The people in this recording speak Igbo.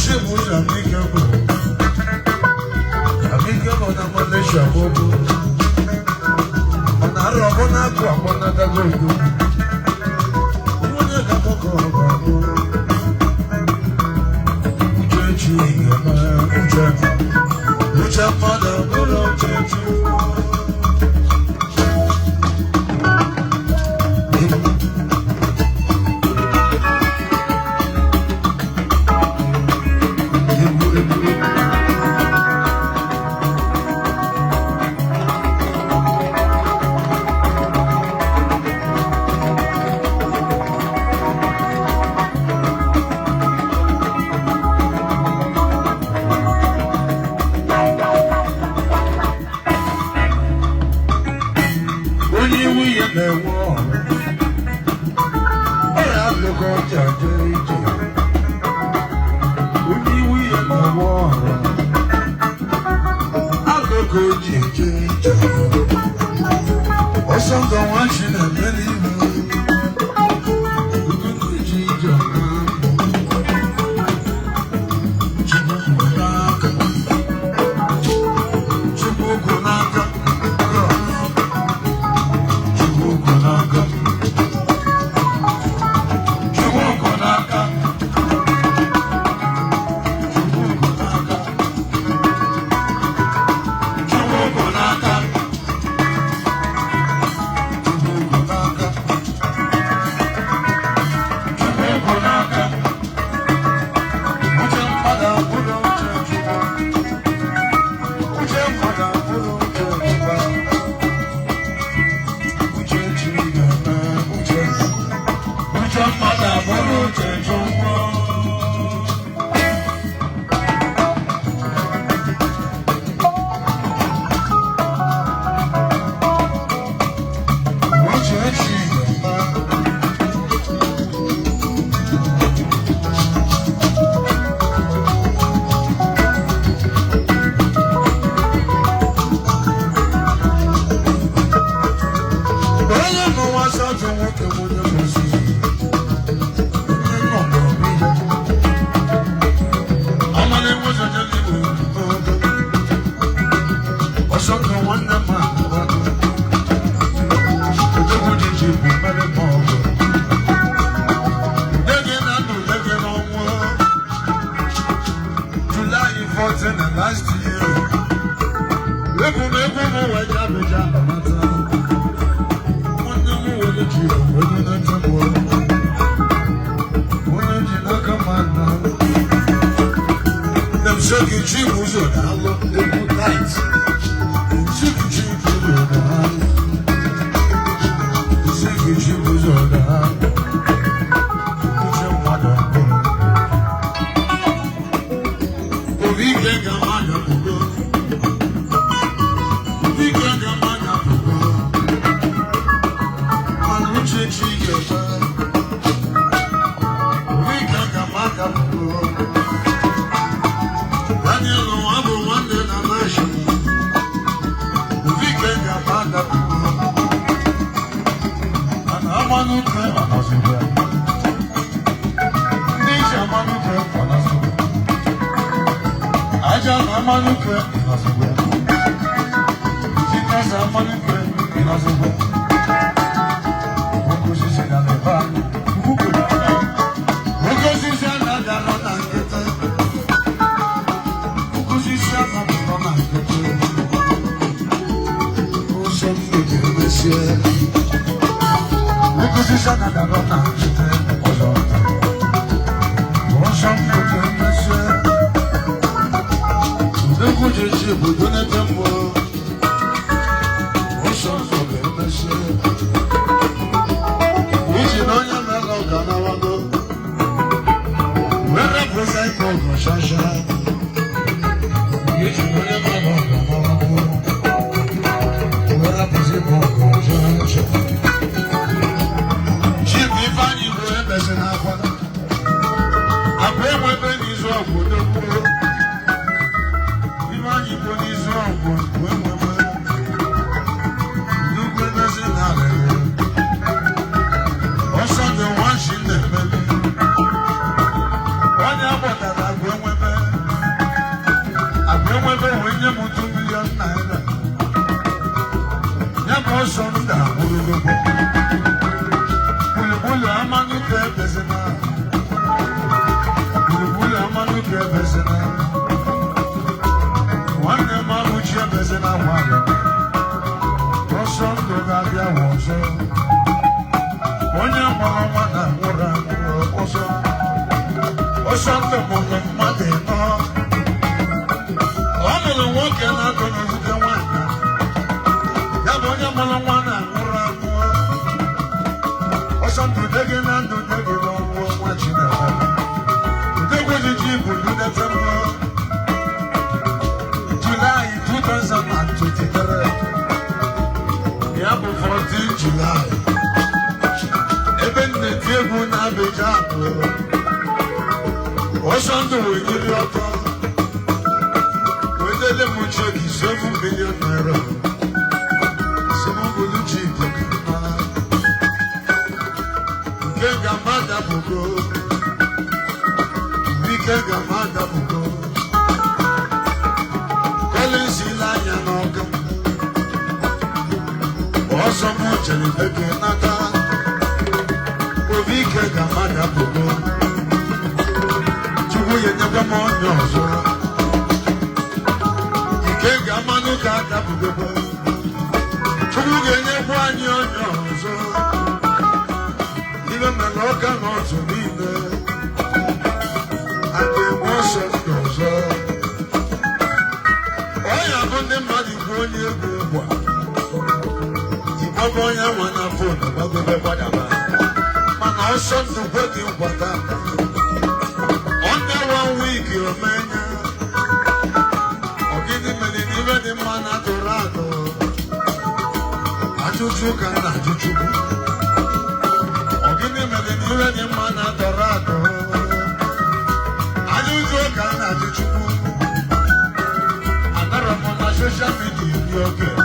Chibu Jamaica. shabobo ona robo na kwa mona da gogo mona da gogo uchechi ma ucha mother bolo uchechi When you Sonda, Bulu Amanu Kebezena, Bulu Amanu Kebezena, one Mamuchi Bezena, one Sonda Gabia was one Mamma, also Osanda Mogan Madena. I'm going to walk and I'm going to look at one. Something again and do again on watching the way the Jeep will do that. July 2023. Yeah, 14 July. Even the table now be jam. What's on the way to your car? With the lemon check is 7 million naira. Some of the Jeep. Gamada bugo, Vika Gamada bugo. Collins Ilanya Noga, Osamu Chelibeke Naka, Vika Gamada bugo. Chubuye Nagamono, Ike Gamanu Kata bugo. Chubuye Nagwanyo. Even the local not to be there, and they wash us those. I am on the money going here. If I go on a phone, I'll go back. Man, I shot the wedding water. Under 1 week, you're man. Or give him even the man at the rago. I just look at you. Any man at the rago. I do joke and I do. Another one, social media, okay.